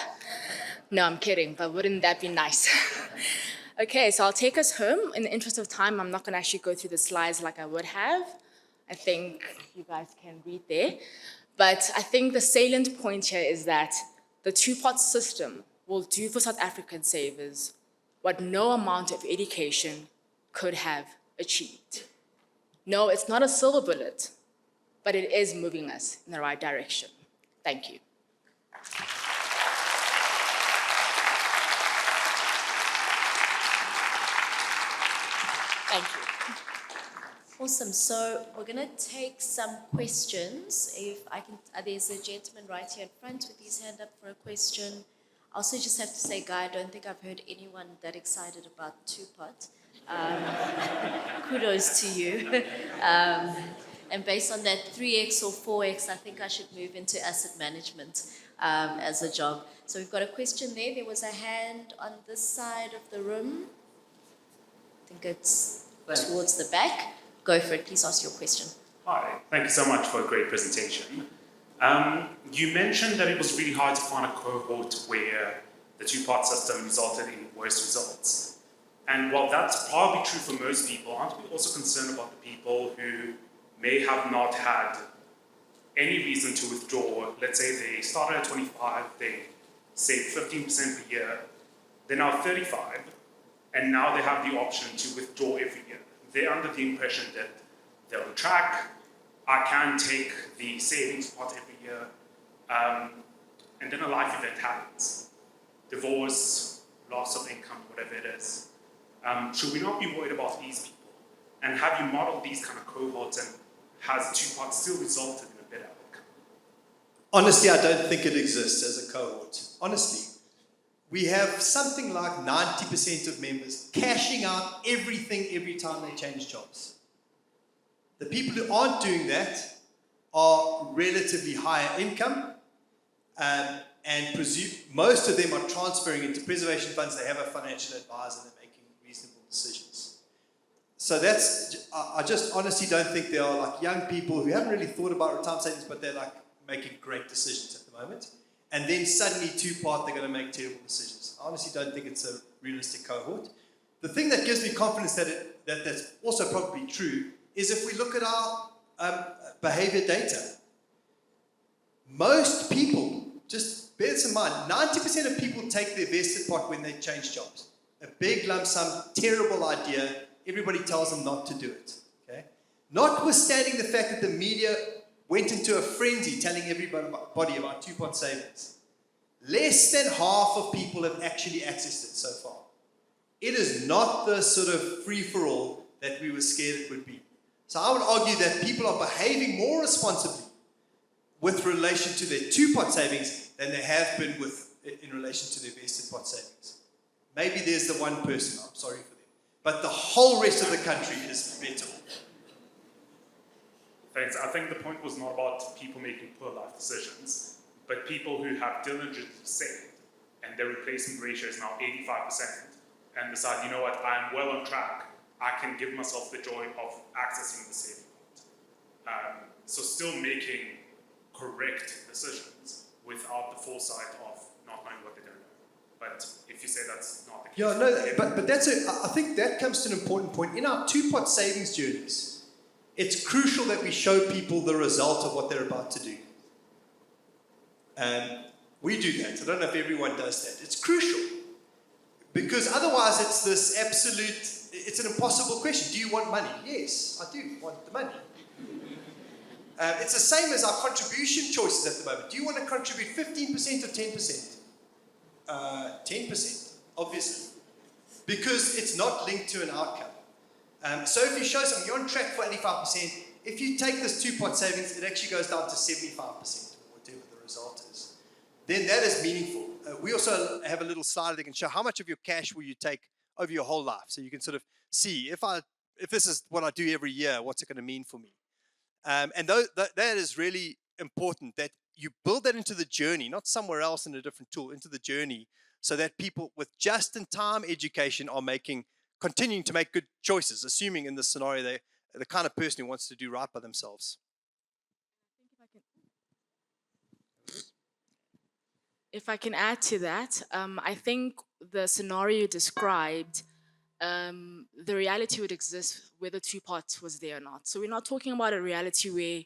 No, I'm kidding, but wouldn't that be nice? Okay, so I'll take us home. In the interest of time, I'm not going to actually go through the slides like I would have. I think you guys can read there. But I think the salient point here is that the two-pot system will do for South African savers what no amount of education could have achieved. No, it's not a silver bullet, but it is moving us in the right direction. Thank you. Thank you. Awesome. So we're going to take some questions. If I can, there's a gentleman right here in front with his hand up for a question. I also just have to say, Guy, I don't think I've heard anyone that excited about two-pot. Kudos to you. And based on that 3x or 4x, I think I should move into asset management as a job. So we've got a question there. There was a hand on this side of the room. I think it's towards the back. Go for it. Please ask your question. Hi. Thank you so much for a great presentation. You mentioned that it was really hard to find a cohort where the two-part system resulted in worse results. And while that's probably true for most people, aren't we also concerned about the people who may have not had any reason to withdraw? Let's say they started at 25, they saved 15% per year, they're now 35, and now they have the option to withdraw every year. They're under the impression that they're on track, I can take the savings pot every year, and then a life event happens. Divorce, loss of income, whatever it is. Should we not be worried about these people? And have you modeled these kind of cohorts, and has two-part still resulted in a better outcome? Honestly, I don't think it exists as a cohort. Honestly. We have something like 90% of members cashing out everything every time they change jobs. The people who aren't doing that are relatively higher income, and most of them are transferring into preservation funds. They have a financial advisor, they're making reasonable decisions. So I just honestly don't think there are like young people who haven't really thought about retirement savings, but they're like making great decisions at the moment. And then suddenly two-part, they're going to make terrible decisions. I honestly don't think it's a realistic cohort. The thing that gives me confidence that that's also probably true is if we look at our behavior data. Most people, just bear this in mind, 90% of people take their vested pot when they change jobs. A big lump sum, terrible idea, everybody tells them not to do it. Okay? Notwithstanding the fact that the media went into a frenzy telling everybody about two-pot savings. Less than half of people have actually accessed it so far. It is not the sort of free-for-all that we were scared it would be. So I would argue that people are behaving more responsibly with relation to their two-pot savings than they have been in relation to their vested pot savings. Maybe there's the one person, I'm sorry for them. But the whole rest of the country is better. Thanks. I think the point was not about people making poor life decisions, but people who have diligently saved and their replacement ratio is now 85% and decide, you know what, I'm well on track. I can give myself the joy of accessing the saving pot. So still making correct decisions without the foresight of not knowing what they don't know. But if you say that's not the case. Yeah, no, but I think that comes to an important point. In our two-pot savings journeys, it's crucial that we show people the result of what they're about to do. We do that. I don't know if everyone does that. It's crucial. Because otherwise it's this absolute, it's an impossible question. Do you want money? Yes, I do want the money. It's the same as our contribution choices at the moment. Do you want to contribute 15% or 10%? 10%, obviously. Because it's not linked to an outcome. So if you show something, you're on track for 85%. If you take this two-pot savings, it actually goes down to 75%, or whatever the result is. Then that is meaningful. We also have a little slide that can show how much of your cash will you take over your whole life. So you can sort of see, if this is what I do every year, what's it going to mean for me? And that is really important, that you build that into the journey, not somewhere else in a different tool, into the journey, so that people with just-in-time education are continuing to make good choices, assuming in this scenario they're the kind of person who wants to do right by themselves. If I can add to that, I think the scenario described, the reality would exist whether two-pot was there or not. So we're not talking about a reality where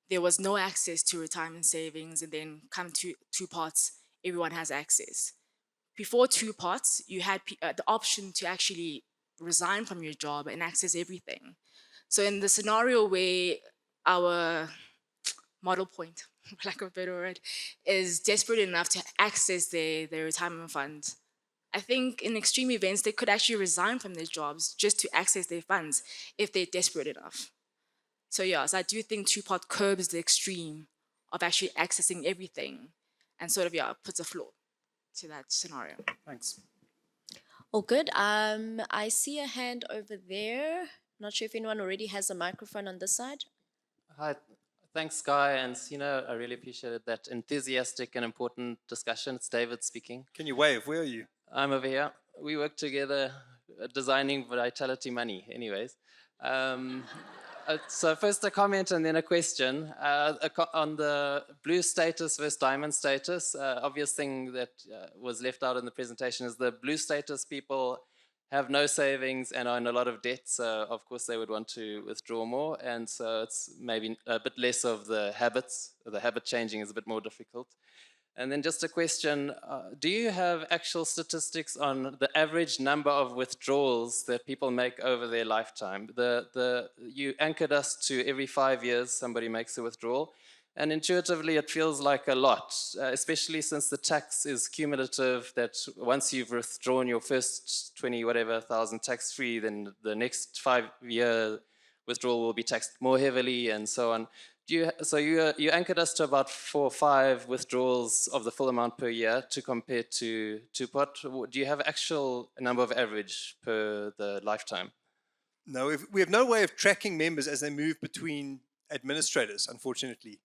there was no access to retirement savings and then come to two-pots, everyone has access. Before two-pots, you had the option to actually resign from your job and access everything. So in the scenario where our model point, for lack of a better word, is desperate enough to access their retirement fund, I think in extreme events, they could actually resign from their jobs just to access their funds if they're desperate enough. So yes, I do think two-pot curbs the extreme of actually accessing everything and sort of, puts a floor to that scenario. Thanks. All good. I see a hand over there. Not sure if anyone already has a microphone on this side. Hi, thanks, Guy and Sina. I really appreciated that enthusiastic and important discussion. It's David speaking. Can you wave? Where are you? I'm over here. We work together designing Vitality Money, anyways. So first a comment and then a question. On the blue status versus diamond status, obvious thing that was left out in the presentation is the blue status people have no savings and are in a lot of debt, so of course they would want to withdraw more, and so it's maybe a bit less of the habits. The habit changing is a bit more difficult. And then just a question, do you have actual statistics on the average number of withdrawals that people make over their lifetime? You anchored us to every 5 years somebody makes a withdrawal, and intuitively it feels like a lot, especially since the tax is cumulative, that once you've withdrawn your first 20 whatever thousand tax-free, then the next 5-year withdrawal will be taxed more heavily and so on. You anchored us to about 4 or 5 withdrawals of the full amount per year to compare to two-pot. Do you have actual number of average per the lifetime? No, we have no way of tracking members as they move between administrators, unfortunately.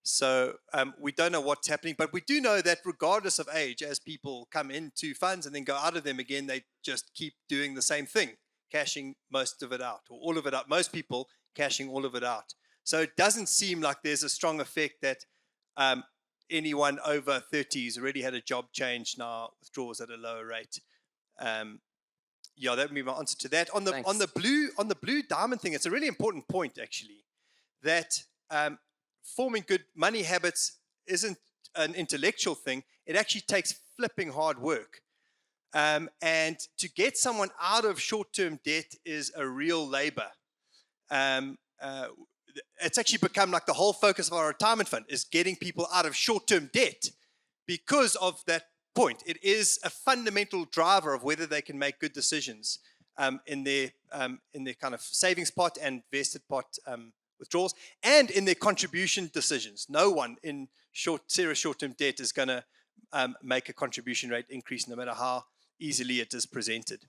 So we don't know what's happening, but we do know that regardless of age, as people come into funds and then go out of them again, they just keep doing the same thing, cashing most of it out, or all of it out. Most people cashing all of it out. So it doesn't seem like there's a strong effect that anyone over 30 has already had a job change now, withdraws at a lower rate. Yeah, that would be my answer to that. On the blue diamond thing, it's a really important point actually, that forming good money habits isn't an intellectual thing. It actually takes flipping hard work. And to get someone out of short-term debt is a real labor. It's actually become like the whole focus of our retirement fund is getting people out of short-term debt because of that point. It is a fundamental driver of whether they can make good decisions in their kind of savings pot and vested pot withdrawals, and in their contribution decisions. No one in serious short-term debt is going to make a contribution rate increase no matter how easily it is presented.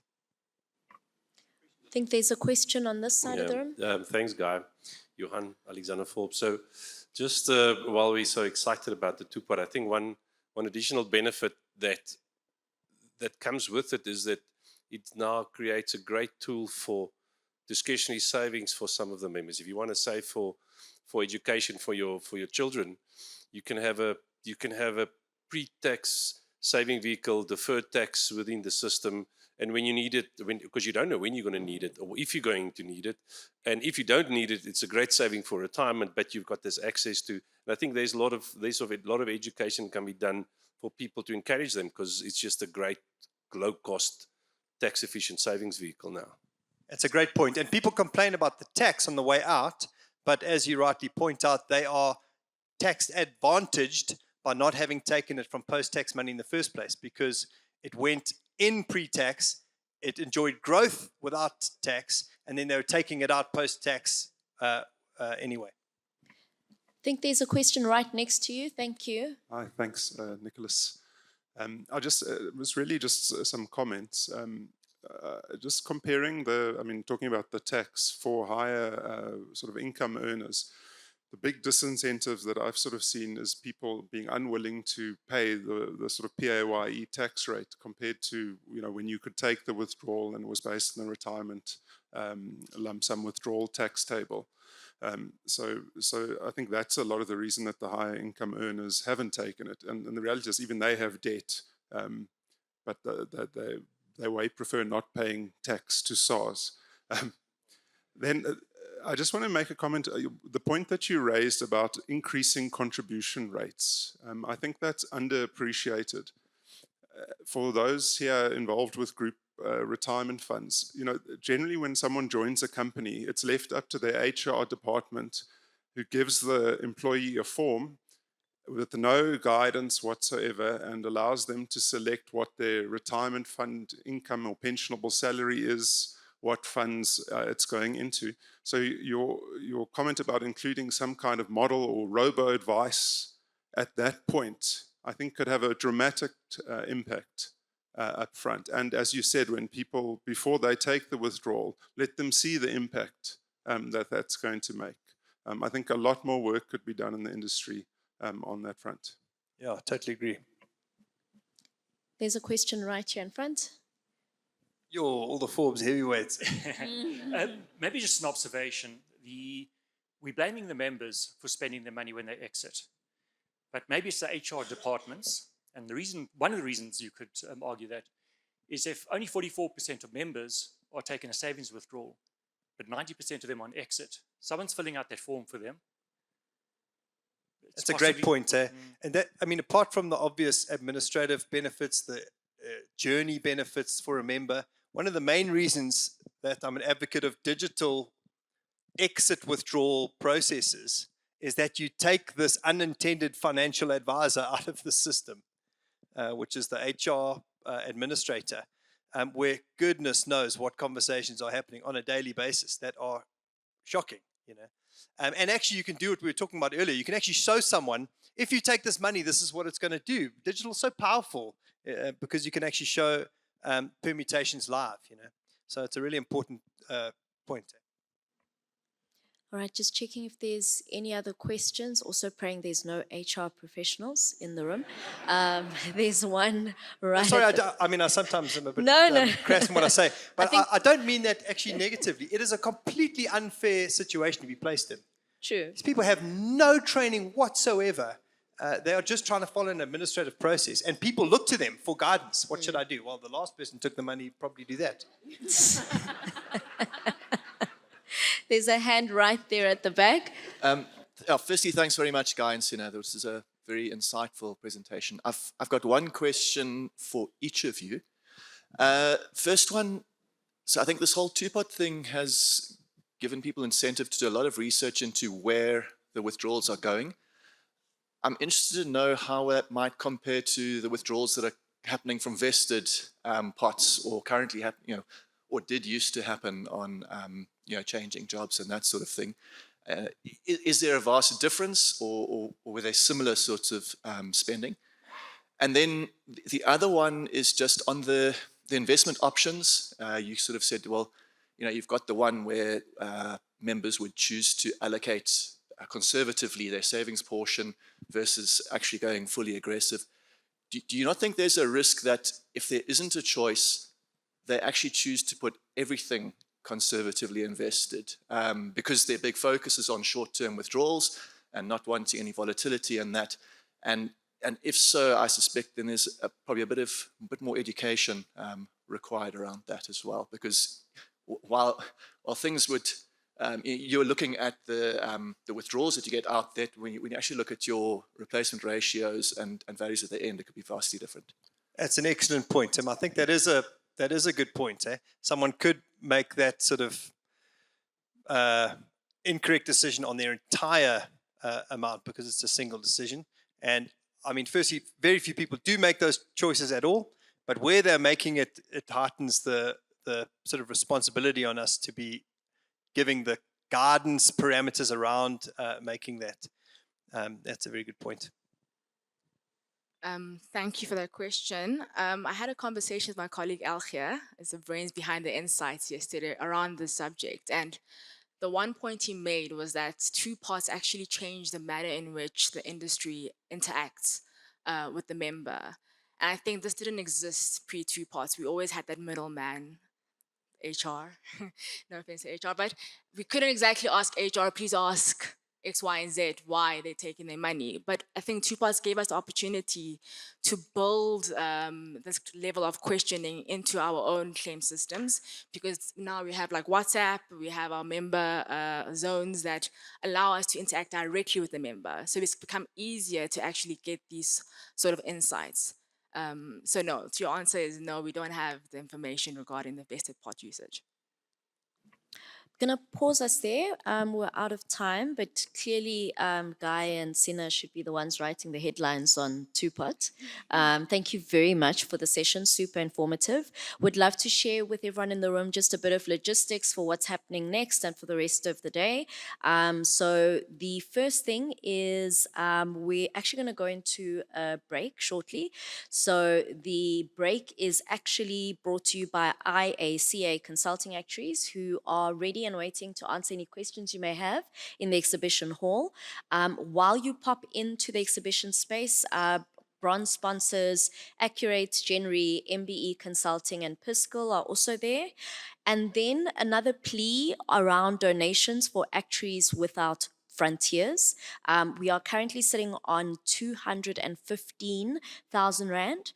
I think there's a question on this side of the room. Thanks, Guy. Johan Alexander Forbes. So just while we're so excited about the two-pot, I think one additional benefit that comes with it is that it now creates a great tool for discretionary savings for some of the members. If you want to save for education for your children, you can have a pre-tax saving vehicle, deferred tax within the system, and when you need it, because you don't know when you're going to need it or if you're going to need it, and if you don't need it, it's a great saving for retirement. But you've got this access to, and I think there's a lot of education can be done for people to encourage them, because it's just a great low-cost, tax-efficient savings vehicle now. That's a great point. And people complain about the tax on the way out, but as you rightly point out, they are tax advantaged by not having taken it from post-tax money in the first place, because it went in pre-tax, it enjoyed growth without tax, and then they were taking it out post-tax anyway. I think there's a question right next to you. Thank you. Hi, thanks, Nicholas. I just was really just some comments. Just comparing talking about the tax for higher sort of income earners. The big disincentive that I've sort of seen is people being unwilling to pay the sort of PAYE tax rate compared to, when you could take the withdrawal and it was based on the retirement lump sum withdrawal tax table. So I think that's a lot of the reason that the higher income earners haven't taken it. And the reality is even they have debt, but they way prefer not paying tax to SARS. Then I just want to make a comment. The point that you raised about increasing contribution rates, I think that's underappreciated. For those here involved with group retirement funds, generally when someone joins a company, it's left up to their HR department, who gives the employee a form with no guidance whatsoever and allows them to select what their retirement fund income or pensionable salary is, what funds it's going into. So your comment about including some kind of model or robo-advice at that point, I think could have a dramatic impact up front. And as you said, when people, before they take the withdrawal, let them see the impact that's going to make. I think a lot more work could be done in the industry on that front. Yeah, I totally agree. There's a question right here in front. All the Forbes heavyweights. Maybe just an observation. we're blaming the members for spending the money when they exit. But maybe it's the HR departments. And one of the reasons you could argue that is if only 44% of members are taking a savings withdrawal, but 90% of them on exit, someone's filling out that form for them. That's a great point. And that, I mean, apart from the obvious administrative benefits, the journey benefits for a member, one of the main reasons that I'm an advocate of digital exit withdrawal processes is that you take this unintended financial advisor out of the system, which is the HR administrator, where goodness knows what conversations are happening on a daily basis that are shocking, you know. And actually, you can do what we were talking about earlier. You can actually show someone, if you take this money, this is what it's going to do. Digital is so powerful because you can actually show permutations live, you know. So it's a really important point. All right, just checking if there's any other questions. Also praying there's no HR professionals in the room. There's one right. Sorry, I sometimes am a bit No. crass in what I say, but I don't mean that actually negatively. It is a completely unfair situation to be placed in. True. These people have no training whatsoever. They are just trying to follow an administrative process, and people look to them for guidance. What should I do? Well, the last person took the money, probably do that. There's a hand right there at the back. Firstly, thanks very much, Guy and Sina. This is a very insightful presentation. I've got one question for each of you. First one, so I think this whole two-pot thing has given people incentive to do a lot of research into where the withdrawals are going. I'm interested to know how that might compare to the withdrawals that are happening from vested pots or currently happen, or did used to happen on, changing jobs and that sort of thing. Is there a vast difference, or were they similar sorts of spending? And then the other one is just on the investment options. You sort of said, well, you've got the one where members would choose to allocate conservatively their savings portion versus actually going fully aggressive. Do you not think there's a risk that if there isn't a choice, they actually choose to put everything conservatively invested because their big focus is on short-term withdrawals and not wanting any volatility in that? And if so, I suspect then there's probably a bit more education required around that as well, because while things would, you're looking at the withdrawals that you get out there, when you actually look at your replacement ratios and values at the end, it could be vastly different. That's an excellent point, Tim. I think that is a good point. Someone could make that sort of incorrect decision on their entire amount because it's a single decision. And I mean, firstly, very few people do make those choices at all, but where they're making it, it heightens the sort of responsibility on us to be giving the guidance parameters around making that. That's a very good point. Thank you for that question. I had a conversation with my colleague Algia, as the brains behind the insights yesterday, around this subject. And the one point he made was that two parts actually change the manner in which the industry interacts with the member. And I think this didn't exist pre-two parts. We always had that middleman, HR. No offense to HR, but we couldn't exactly ask HR, please ask X, Y, and Z why they're taking their money. But I think two parts gave us the opportunity to build this level of questioning into our own claim systems, because now we have like WhatsApp, we have our member zones that allow us to interact directly with the member. So it's become easier to actually get these sort of insights. So no, your answer is no, we don't have the information regarding the vested pot usage. Gonna pause us there. We're out of time, but clearly Guy and Sina should be the ones writing the headlines on two-pot. Thank you very much for the session, super informative. Would love to share with everyone in the room just a bit of logistics for what's happening next and for the rest of the day. So the first thing is we're actually gonna go into a break shortly. So the break is actually brought to you by IACA Consulting Actuaries, who are ready and waiting to answer any questions you may have in the exhibition hall. While you pop into the exhibition space, bronze sponsors, Accurate, Genry, MBE Consulting, and Piscal are also there. And then another plea around donations for Actuaries Without Frontiers. We are currently sitting on 215,000 Rand.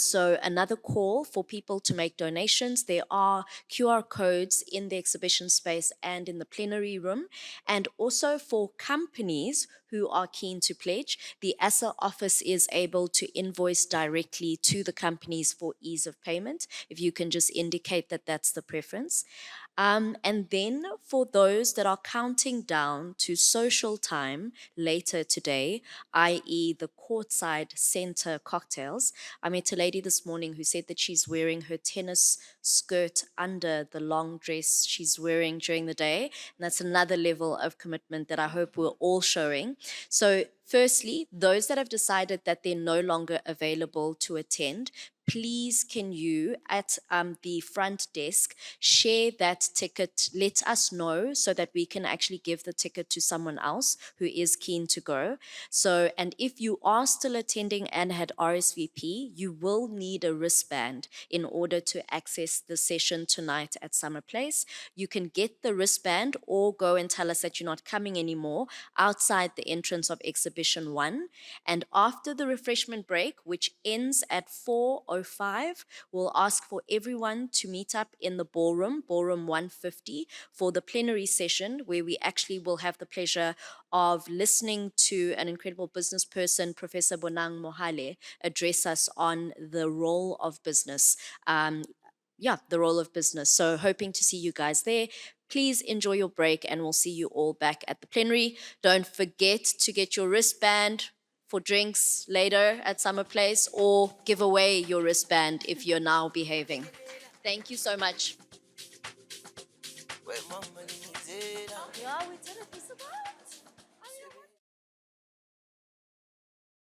So another call for people to make donations. There are QR codes in the exhibition space and in the plenary room. And also for companies who are keen to pledge, the ASA office is able to invoice directly to the companies for ease of payment, if you can just indicate that that's the preference. And then for those that are counting down to social time later today, i.e. the courtside center cocktails, I met a lady this morning who said that she's wearing her tennis skirt under the long dress she's wearing during the day. And that's another level of commitment that I hope we're all showing. So firstly, those that have decided that they're no longer available to attend, please can you at the front desk share that ticket, let us know so that we can actually give the ticket to someone else who is keen to go. So, and if you are still attending and had RSVP, you will need a wristband in order to access the session tonight at Summer Place. You can get the wristband or go and tell us that you're not coming anymore outside the entrance of Exhibition 1. And after the refreshment break, which ends at 4:05, we'll ask for everyone to meet up in the ballroom, Ballroom 150, for the plenary session where we actually will have the pleasure of listening to an incredible business person, Professor Bonang Mohale, address us on the role of business. The role of business. So hoping to see you guys there. Please enjoy your break and we'll see you all back at the plenary. Don't forget to get your wristband for drinks later at Summer Place or give away your wristband if you're now behaving. Thank you so much. Yeah, we did it.